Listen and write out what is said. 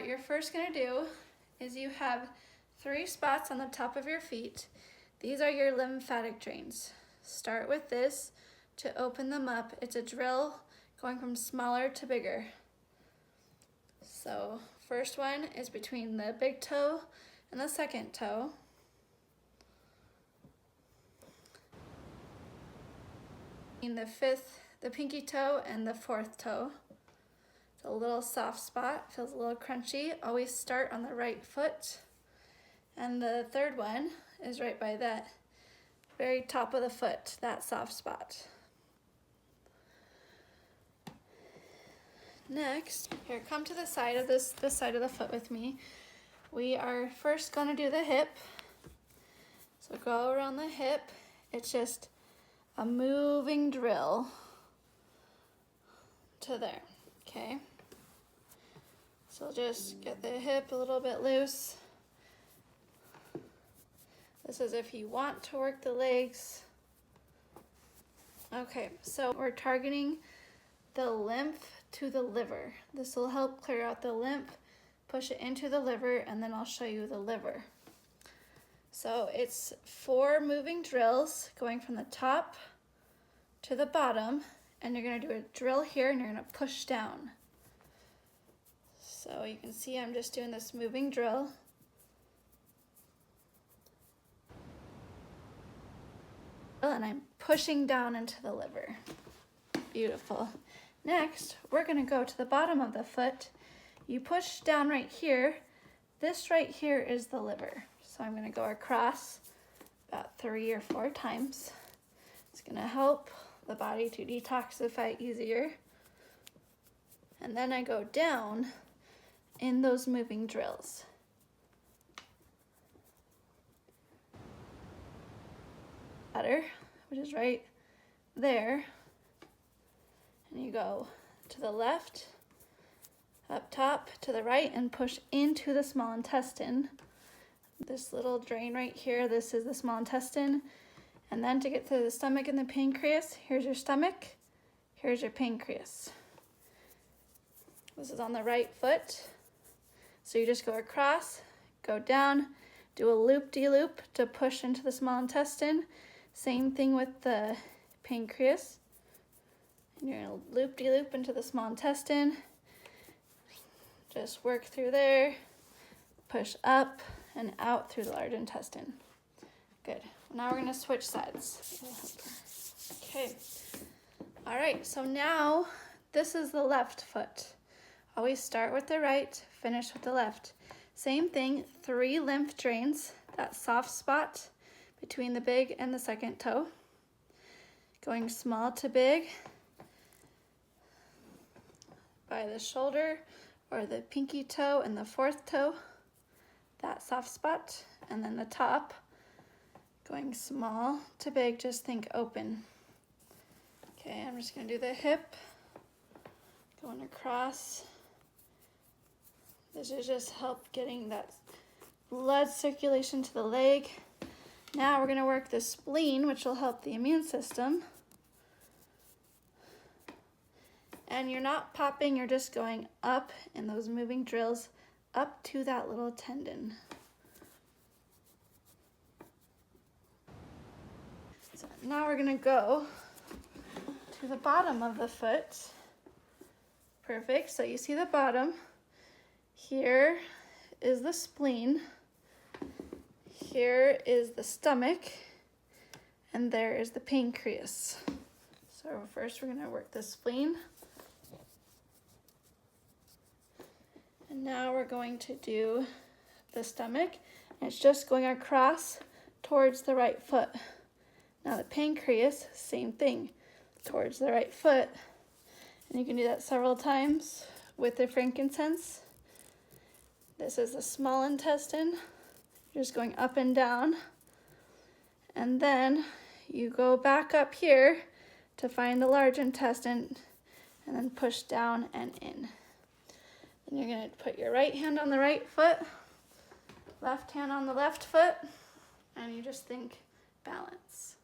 what you're first gonna do is you have 3 spots on the top of your feet. These are your lymphatic drains. Start with this to open them up. It's a drill going from smaller to bigger. So first one is between the big toe and the second toe. In the pinky toe and the 4th toe. It's a little soft spot, feels a little crunchy. Always start on the right foot. And the 3rd one is right by that very top of the foot, that soft spot. Next, here, come to the side of this side of the foot with me. We are first gonna do the hip. So go around the hip. It's just a moving drill to there, okay? So just get the hip a little bit loose. This is if you want to work the legs. Okay, so we're targeting the lymph to the liver. This will help clear out the lymph, push it into the liver, and then I'll show you the liver. So it's 4 moving drills going from the top to the bottom, and you're gonna do a drill here and you're gonna push down. So you can see I'm just doing this moving drill. And I'm pushing down into the liver. Beautiful. Next, we're gonna go to the bottom of the foot. You push down right here. This right here is the liver. So I'm gonna go across about 3 or 4 times. It's gonna help the body to detoxify easier. And then I go down in those moving drills. Bladder, which is right there. And you go to the left, up top, to the right, and push into the small intestine. This little drain right here, this is the small intestine. And then to get to the stomach and the pancreas, here's your stomach, here's your pancreas. This is on the right foot. So you just go across, go down, do a loop-de-loop to push into the small intestine. Same thing with the pancreas. And you're gonna loop-de-loop into the small intestine. Just work through there, push up and out through the large intestine. Good. Now we're gonna switch sides. Okay. All right, so now this is the left foot. Always start with the right, finish with the left. Same thing, 3 lymph drains, that soft spot between the big and the second toe. Going small to big by the shoulder or the pinky toe and the 4th toe, that soft spot. And then the top, going small to big, just think open. Okay, I'm just gonna do the hip, going across. This is just help getting that blood circulation to the leg. Now we're gonna work the spleen, which will help the immune system. And you're not popping, you're just going up in those moving drills up to that little tendon. So now we're gonna go to the bottom of the foot. Perfect, so you see the bottom. Here is the spleen. Here is the stomach. And there is the pancreas. So first we're gonna work the spleen. And now we're going to do the stomach. And it's just going across towards the right foot. Now the pancreas, same thing, towards the right foot. And you can do that several times with the frankincense. This is the small intestine. You're just going up and down. And then you go back up here to find the large intestine and then push down and in. Then you're gonna put your right hand on the right foot, left hand on the left foot, and you just think balance.